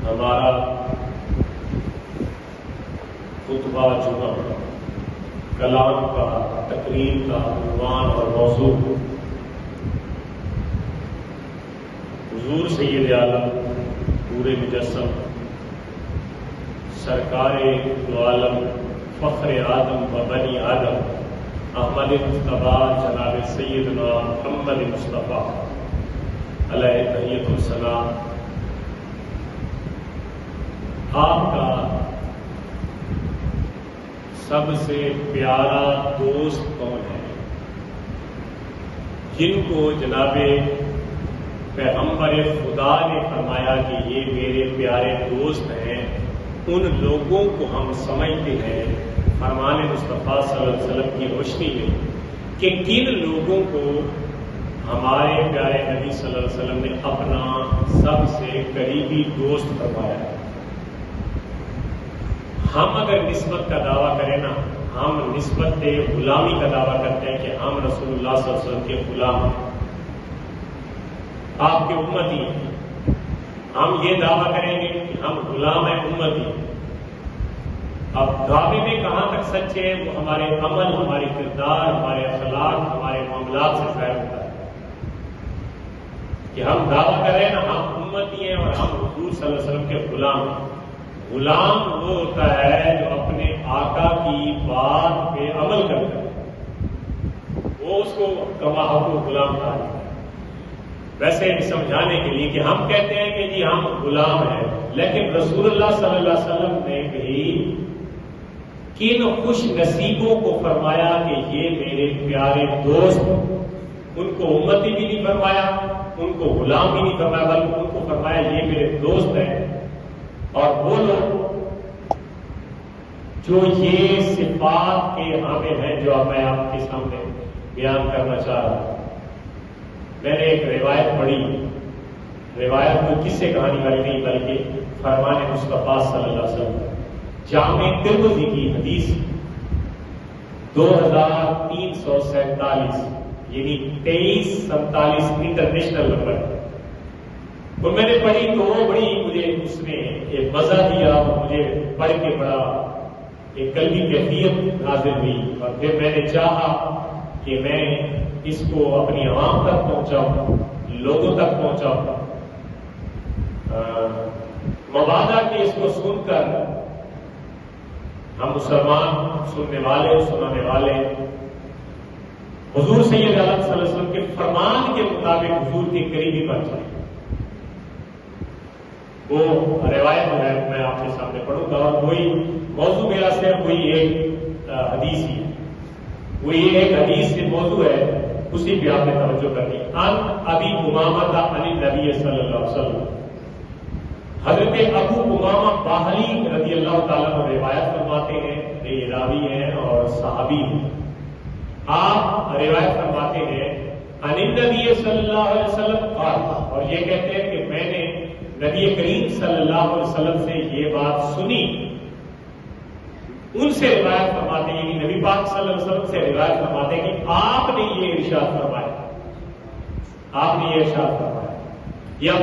ہمارا خطبہ جمعہ کلام کا تقریر کا عنوان اور موضوع حضور سید عالم پورے مجسم سرکار دو عالم فخر آدم و بنی آدم احمد مصطفیٰ جناب سیدنا محمد مصطفیٰ علیہ تحیۃ السلام آپ کا سب سے پیارا دوست کون ہے؟ جن کو جناب پیغمبر خدا نے فرمایا کہ یہ میرے پیارے دوست ہیں، ان لوگوں کو ہم سمجھتے ہیں فرمان مصطفیٰ صلی اللہ علیہ وسلم کی روشنی میں کہ کن لوگوں کو ہمارے پیارے نبی صلی اللہ علیہ وسلم نے اپنا سب سے قریبی دوست فرمایا ہے۔ ہم اگر نسبت کا دعویٰ کریں نا، ہم نسبت غلامی کا دعویٰ کرتے ہیں کہ ہم رسول اللہ صلی اللہ علیہ وسلم کے غلام ہیں، آپ کے امتی ہیں۔ ہم یہ دعویٰ کریں گے کہ ہم غلام ہیں، امتی ہیں۔ اب دعوے میں کہاں تک سچے ہیں؟ وہ ہمارے عمل، ہمارے کردار، ہمارے اخلاق، ہمارے معاملات سے ظاہر ہوتا ہے کہ ہم دعویٰ کر رہے ہیں نا ہم امتی ہیں اور ہم حضور صلی اللہ علیہ وسلم کے غلام ہیں۔ غلام وہ ہوتا ہے جو اپنے آقا کی بات پہ عمل کرتا ہے، وہ اس کو کما حقوق غلام کہا جاتا ہے۔ ویسے سمجھانے کے لیے کہ ہم کہتے ہیں کہ جی ہم غلام ہیں، لیکن رسول اللہ صلی اللہ علیہ وسلم نے بھی کن خوش نصیبوں کو فرمایا کہ یہ میرے پیارے دوست، ان کو امتی بھی نہیں فرمایا، ان کو غلام بھی نہیں فرمایا، بلکہ ان کو فرمایا یہ میرے دوست ہیں۔ اور وہ لوگ جو یہ صفات کے حامل ہیں جو اب میں آپ کے سامنے بیان کرنا چاہ رہا ہوں، میں نے ایک روایت پڑھی، روایت کوئی قصے کہانی والی نہیں بلکہ فرمان مصطفیٰ صلی اللہ علیہ وسلم، جامع ترمذی کی حدیث 2347 یعنی 2347 انٹرنیشنل نمبر ہے۔ اور میں نے پڑھی تو وہ بڑی مجھے اس نے ایک مزہ دیا اور مجھے پڑھ کے بڑا ایک قلبی کیفیت حاصل ہوئی، اور پھر میں نے چاہا کہ میں اس کو اپنی عوام تک پہنچاؤں، لوگوں تک پہنچاؤں، مبادہ کہ اس کو سن کر ہم مسلمان سننے والے سنانے والے حضور سید عالم صلی اللہ علیہ وسلم کے فرمان کے مطابق حضور کے قریبی بن جائیں۔ وہ روایت جو ہے میں آپ کے سامنے پڑھوں گا، اور وہی موضوع میرا صرف وہی ایک حدیث ہی ہے، وہی ایک حدیث سے موضوع ہے، اسی پہ آپ نے توجہ کرنی۔ ان ابی امامہ عن النبی صلی اللہ علیہ وسلم، حضرت ابو امامہ باہلی رضی اللہ تعالیٰ عنہ روایت فرماتے ہیں، یہ راوی ہیں اور صحابی ہیں۔ آپ روایت فرماتے ہیں عن النبی صلی اللہ علیہ وسلم قال، اور یہ کہتے ہیں کہ میں نے نبی کریم صلی اللہ علیہ وسلم سے یہ بات سنی، ان سے روایت فرماتے ہیں، یعنی نبی پاک صلی اللہ علیہ وسلم سے روایت فرماتے ہیں کہ آپ نے یہ ارشاد فرمایا، آپ نے یہ ارشاد فرمایا۔ یا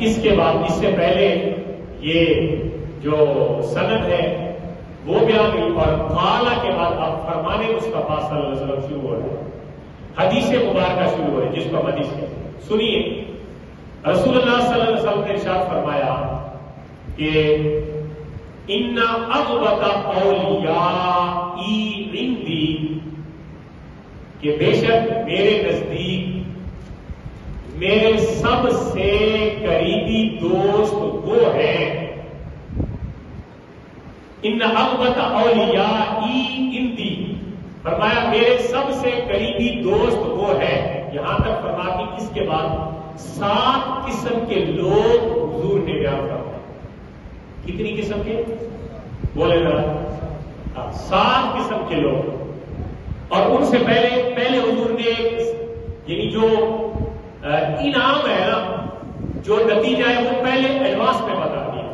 اس کے بعد، اس سے پہلے یہ جو سند ہے وہ بیان ہوئی، اور قال کے بعد اب فرمان مصطفیٰ صلی اللہ علیہ وسلم شروع ہو رہا ہے، حدیث مبارکہ شروع ہو رہی ہے، جس کو ہم حدیث کہتے ہیں۔ سنیے، رسول اللہ صلی اللہ علیہ وسلم نے ارشاد فرمایا کہ ان اغبط اولیائی عندی، کہ بے شک میرے نزدیک میرے سب سے قریبی دوست وہ ہیں، ان اغبط اولیائی عندی، فرمایا میرے سب سے قریبی دوست وہ ہے، یہاں تک فرما کہ اس کے بعد 7 قسم کے لوگ حضور نے بیان فرمائے۔ کتنی قسم کے؟ بولے ذرا۔ 7 قسم کے لوگ، اور ان سے پہلے حضور نے یعنی جو انعام ہے نا، جو نتیجہ ہے وہ پہلے ایڈوانس میں بتا دیا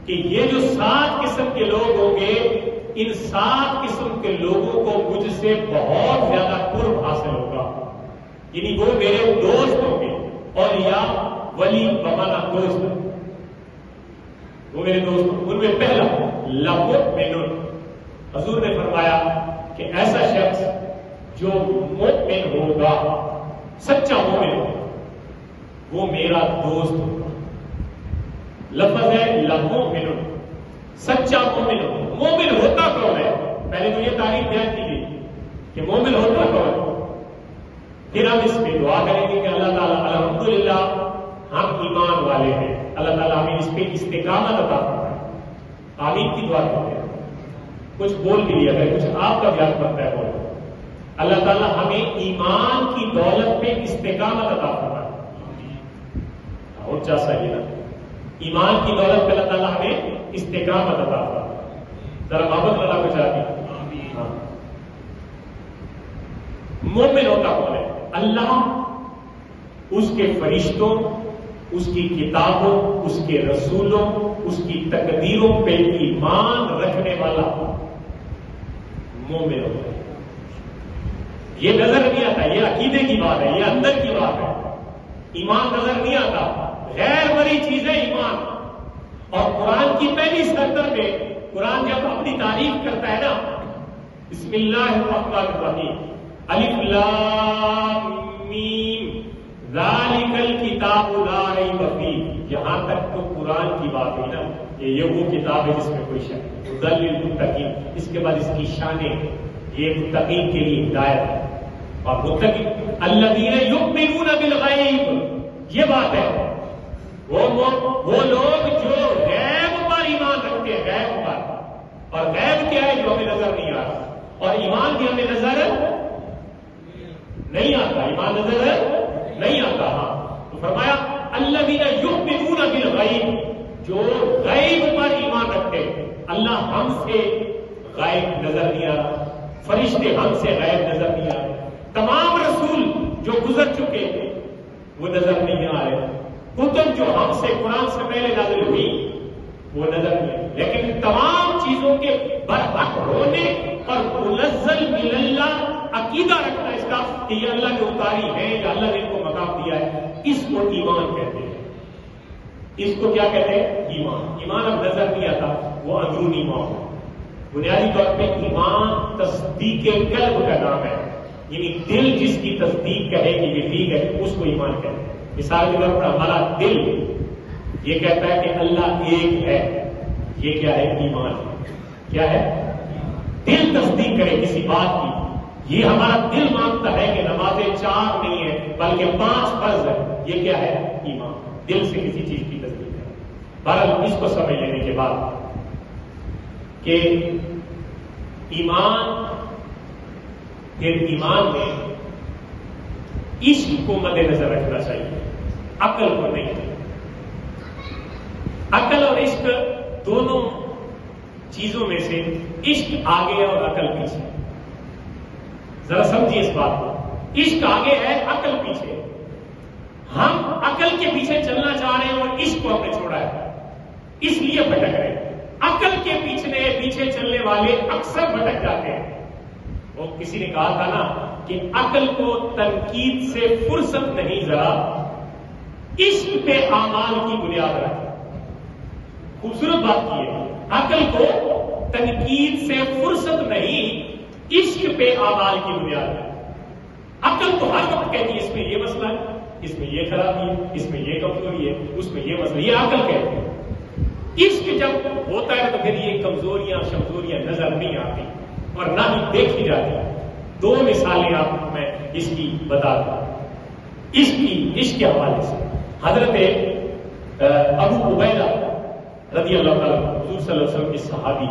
کہ یہ جو 7 قسم کے لوگ ہوں گے، ان 7 قسم کے لوگوں کو مجھ سے بہت زیادہ قرب حاصل ہوگا، یعنی وہ میرے دوست ہوں گے، اولیاء ولی بمانا دوست۔ وہ میرے دوست ان میں پہلا لمؤمن، حضور نے فرمایا کہ ایسا شخص جو مؤمن ہوگا، سچا مومن ہوگا، وہ میرا دوست ہوگا۔ لفظ ہے لمؤمن، سچا مومن ہوگا۔ مومن ہوتا کون ہے؟ پہلے تو یہ تعریف بیان کی گئی کہ مومن ہوتا کون ہے، پھر ہم اس پہ دعا کریں گے کہ اللہ تعالیٰ الحمدللہ ہم ایمان والے ہیں، اللہ تعالیٰ ہمیں اس پہ استقامت عطا فرمائے۔ آمین کی دعا کرتے ہیں۔ کچھ بول بھی لیا گیا، کچھ آپ کا بیان کرتا ہے بول، اللہ تعالیٰ ہمیں ایمان کی دولت پہ استقامت عطا فرمائے۔ اونچا سا یہ نا، ایمان کی دولت پہ اللہ تعالیٰ ہمیں استقامت عطا فرمائے۔ ذرا محبت اللہ کو چاہتی ہے۔ مومن ہوتا کون ہے؟ اللہ، اس کے فرشتوں، اس کی کتابوں، اس کے رسولوں، اس کی تقدیروں پہ ایمان رکھنے والا مومن ہوتا ہے۔ یہ نظر نہیں آتا، یہ عقیدے کی بات ہے، یہ اندر کی بات ہے۔ ایمان نظر نہیں آتا، غیر بڑی چیز ہے ایمان۔ اور قرآن کی پہلی سطر میں قرآن جب اپنی تعریف کرتا ہے نا، بسم اللہ الرحمن الرحیم، الف لام میم ذالک الکتاب لا ریب فیہ، یہاں تک تو قرآن کی بات ہے نا، یہ وہ کتاب ہے جس میں کوئی شک نہیں، ھدی للمتقین۔ اس کے بعد اس کی شانیں، یہ متقین کے لیے ہدایت ہے۔ اور متقین الذین یؤمنون بالغیب، یہ بات ہے، وہ لوگ جو غیب پر ایمان رکھتے ہیں، غیب پر۔ اور غیب کیا ہے؟ جو ہمیں نظر نہیں آتا، اور ایمان بھی ہمیں نظر نہیں آتا، ایمان نظر نہیں آتا۔ ہاں تو فرمایا الذین یؤمنون بالغیب، جو غیب پر ایمان رکھتے ہیں۔ اللہ ہم سے غیب نظر نہیں آ رہا، فرشتے ہم سے غیب نظر نہیں آ رہے، تمام رسول جو گزر چکے وہ نظر نہیں آ رہے، کتب جو ہم سے قرآن سے پہلے نازل ہوئی وہ نظر نہیں آئی، لیکن تمام چیزوں کے برحق ہونے اور منزل من اللہ عقیدہ رکھنا اس کا کہ یہ اللہ نے اتاری ہے یا اللہ نے ان کو مقام دیا ہے، اس کو ایمان کہتے ہیں۔ اس کو کیا کہتے ہیں؟ ایمان۔ ایمان اب نظر نہیں آتا، وہ اندرونی ایمان ہے۔ بنیادی طور پہ ایمان تصدیق قلب کا نام ہے، یعنی دل جس کی تصدیق کہے کہ یہ ٹھیک ہے، اس کو ایمان کہتے ہیں۔ مثال کے طور پر ہمارا دل یہ کہتا ہے کہ اللہ ایک ہے، یہ کیا ہے؟ ایمان ہے۔ کیا ہے؟ دل تصدیق کرے کسی بات کی، یہ ہمارا دل مانتا ہے کہ نمازیں 4 نہیں ہے بلکہ 5 فرض ہے، یہ کیا ہے؟ ایمان۔ دل سے کسی چیز کی تصدیق ہے۔ بہرحال اس کو سمجھ لینے کے بعد کہ ایمان، پھر ایمان میں عشق کو مد نظر رکھنا چاہیے، عقل کو نہیں۔ عقل اور عشق دونوں چیزوں میں سے عشق آگے اور عقل پیچھے۔ ذرا سمجھیے اس بات کو، عشق آگے ہے، عقل پیچھے۔ ہم عقل کے پیچھے چلنا چاہ رہے ہیں اور عشق کو ہم نے چھوڑا ہے، اس لیے بھٹک رہے ہیں۔ عقل کے پیچھے چلنے والے اکثر بھٹک جاتے ہیں۔ وہ کسی نے کہا تھا نا کہ عقل کو تنقید سے فرصت نہیں، ذرا عشق پہ اعمال کی بنیاد رکھے۔ خوبصورت بات کی ہے، عقل کو تنقید سے فرصت نہیں، عشق پہ اعمال کی بنیاد ہے۔ عقل تو ہر وقت کہتی ہے اس میں یہ مسئلہ ہے، اس میں یہ خرابی ہے، اس میں یہ کمزوری ہے، اس میں یہ مسئلہ، یہ عقل کہتی ہے۔ عشق جب ہوتا ہے تو پھر یہ کمزوریاں شمزوریاں نظر نہیں آتی اور نہ ہی دیکھی جاتی۔ 2 مثالیں آپ کو میں اس کی بتا دوں عشق کے حوالے سے۔ حضرت ابو عبیدہ رضی اللہ تعالیٰ حضور صلی اللہ علیہ وسلم کے صحابی،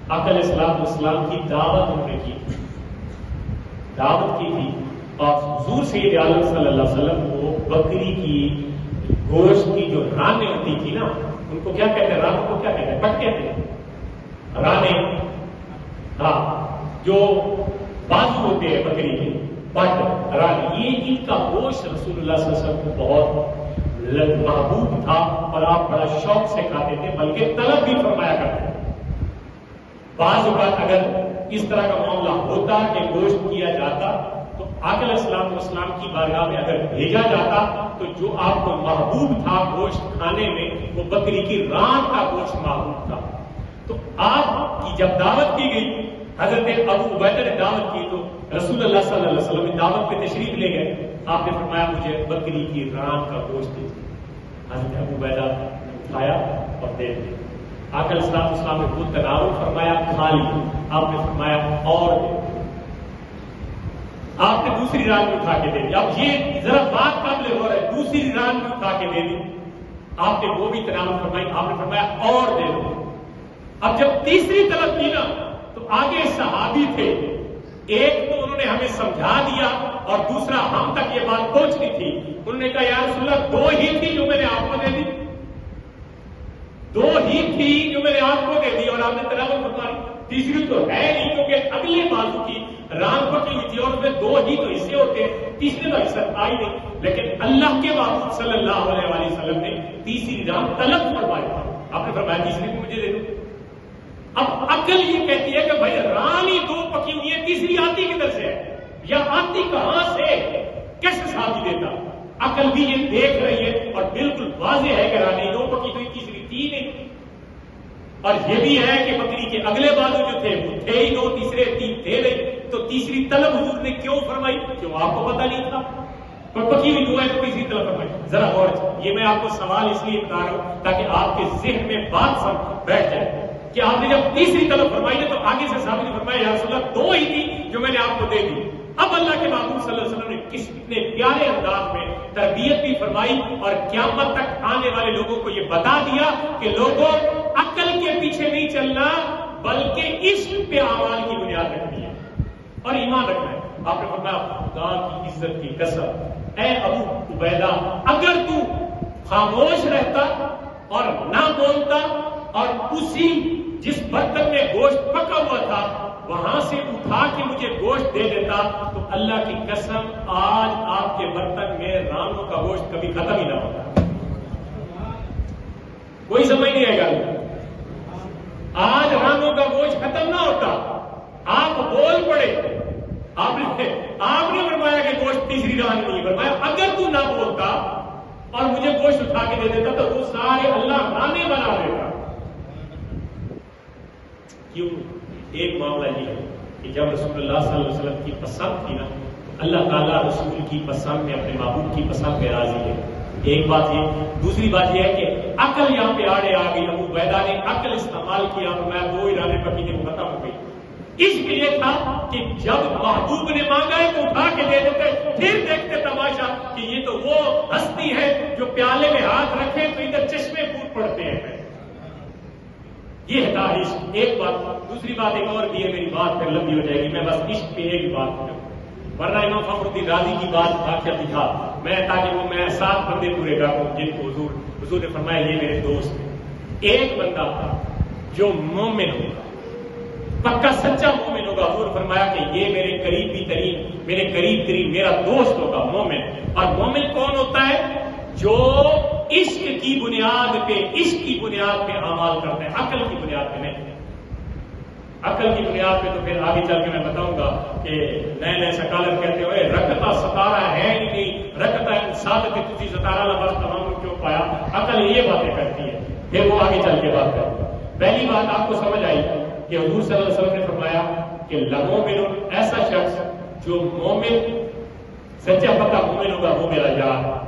آقا علیہ السلام کی دعوت انہوں نے کی تھی اور حضور سید عالم صلی اللہ علیہ وسلم کو بکری کی گوشت کی جو رانیں ہوتی تھی نا، ان کو کیا کہتے ہیں؟ رانوں کو کیا کہتے ہیں؟ پٹ کہتے ہیں، رانے۔ ہاں، جو بازو ہوتے ہیں بکری کے، پٹ، رانے، یہ ان کا گوشت رسول اللہ صلی اللہ علیہ وسلم کو بہت محبوب تھا اور آپ بڑا شوق سے کھاتے تھے، بلکہ طلب بھی فرمایا کرتے تھے۔ بعض اوقات اگر اس طرح کا معاملہ ہوتا کہ گوشت کیا جاتا تو آقا علیہ السلام کی بارگاہ میں اگر بھیجا جاتا تو جو آپ کو محبوب تھا گوشت کھانے میں وہ بکری کی ران کا گوشت محبوب تھا. تو آپ کی جب دعوت کی گئی، حضرت ابو عبیدہ نے دعوت کی تو رسول اللہ صلی اللہ علیہ وسلم دعوت پہ تشریف لے گئے. آپ نے فرمایا مجھے بکری کی ران کا گوشت دیجیے. حضرت ابو عبیدہ نے اٹھایا اور دے دیا. آقا علیہ السلام نے خود تناول فرمایا، کھا لی. آپ نے فرمایا اور دے. آپ نے دوسری ران میں اٹھا کے دے دی. اب یہ ذرا بات قابل ہو رہا ہے، دوسری ران میں اٹھا کے دے دی. آپ نے وہ بھی تناول فرمائی. آپ نے فرمایا اور دے دو. اب جب تیسری طلب کی نا تو آگے صحابی تھے، ایک تو انہوں نے ہمیں سمجھا دیا اور دوسرا ہم تک یہ بات پہنچنی تھی. انہوں نے کہا یا رسول اللہ دو ہی تھی جو میں نے آپ کو دے دی، دو ہی تھی جو میں نے آپ کو دے دی اور آپ نے تناول فرمائی. تیسری تو ہے نہیں کیونکہ اگلے بازو کی ران پکی ہوئی تھی اور اس میں دو ہی تو حصے ہوتے، تیسرے کا حصہ آئی نہیں. لیکن اللہ کے محبوب صلی اللہ علیہ وسلم نے تیسری ران طلب فرمائی. آپ نے فرمایا تیسری کو مجھے دے دو. اب عقل یہ کہتی ہے کہ بھائی رانی دو پکی ہوئی ہے، تیسری آتی کدھر سے ہے یا آتی کہاں سے، کیسے صحابی دیتا؟ عقل بھی یہ دیکھ رہی ہے اور بالکل واضح ہے کہ رانی دو پکی ہوئی، تیسری تھی نہیں. اور یہ بھی ہے کہ بکری کے اگلے بازو جو تھے وہ تھے ہی دو، تیسرے تین تھے نہیں. تو تیسری طلب حضور نے کیوں فرمائی؟ کیوں آپ کو پتہ نہیں تھا؟ پکی ہوئی دو ہے تو تیسری طلب فرمائی. ذرا غور، یہ میں آپ کو سوال اس لیے بتا رہا ہوں تاکہ آپ کے ذہن میں بات سب بیٹھ جائے کہ آپ نے جب تیسری طلب فرمائی ہے تو آگے سے صحابی نے فرمایا یا رسول اللہ دو ہی تھی جو میں نے آپ کو دے دی. اب اللہ کے محبوب صلی اللہ علیہ وسلم نے کتنے پیارے انداز میں تربیت بھی فرمائی اور قیامت تک آنے والے لوگوں کو یہ بتا دیا کہ لوگوں عقل کے پیچھے نہیں چلنا بلکہ عشق پہ اعمال کی بنیاد رکھنی ہے اور ایمان رکھنا ہے. آپ نے فرمایا خدا کی عزت کی قسم اے ابو عبیدہ اگر تو خاموش رہتا اور نہ بولتا اور اسی جس برتن میں گوشت پکا ہوا تھا وہاں سے اٹھا کے مجھے گوشت دے دیتا تو اللہ کی قسم آج آپ کے برتن میں رانوں کا گوشت کبھی ختم ہی نہ ہوتا. کوئی سمجھ نہیں آئے گا. آج رانوں کا گوشت ختم نہ ہوتا. آپ بول پڑے. آپ نے فرمایا کہ گوشت تیسری ران نہیں فرمایا اگر تو نہ بولتا اور مجھے گوشت اٹھا کے دے دیتا تو وہ سارے اللہ رانے بنا دیتا. کیوں؟ ایک معاملہ یہ ہے کہ جب رسول اللہ صلی اللہ علیہ وسلم کی پسند تھی نا اللہ تعالیٰ رسول کی پسند میں اپنے محبوب کی پسند پہ راضی ہے. ایک بات یہ. دوسری بات یہ ہے کہ عقل یہاں پہ آڑے آ گئی. ابو عبیدہ نے عقل استعمال کیا تو میں دو ارادے پکی نے ختم ہو گئی. اس لیے تھا کہ جب محبوب نے مانگا ہے تو اٹھا کے دے دیتے، پھر دیکھتے تماشا کہ یہ تو وہ ہستی ہے جو پیالے میں ہاتھ رکھے تو ادھر چشمے پھوٹ پڑتے ہیں. یہ تھا عشق. ایک بات. دوسری بات ایک اور بھی ہے، میری بات پھر لمبی ہو جائے گی، میں بس عشق پہ ایک بات کروں ورنہ امام فخر الدین رازی کی بات آخر دکھا میں تاکہ وہ میں 7 بندے پورے کروں جن کو حضور نے فرمایا یہ میرے دوست ہیں. ایک بندہ جو مومن ہوگا، پکا سچا مومن ہوگا، حضور فرمایا کہ یہ میرے قریب ترین میرا دوست ہوگا مومن. اور مومن کون ہوتا ہے؟ جو عشق کی بنیاد پہ اعمال کرتے ہیں، عقل کی بنیاد پہ نہیں. عقل کی بنیاد پہ تو پھر آگے چل کے میں بتاؤں گا کہ نئے سکالر کہتے ہوئے رکھتا ستارہ ہے ہی نہیں، رکھتا ساتھ تھی ستارہ لفظ تمام کیوں پایا. عقل یہ باتیں کرتی ہے، پھر وہ آگے چل کے بات کرتی ہے. پہلی بات آپ کو سمجھ آئی کہ حضور صلی اللہ علیہ وسلم نے فرمایا کہ لمومن ایسا شخص جو مومن سچا پکا مومن ہوگا وہ میرا یار.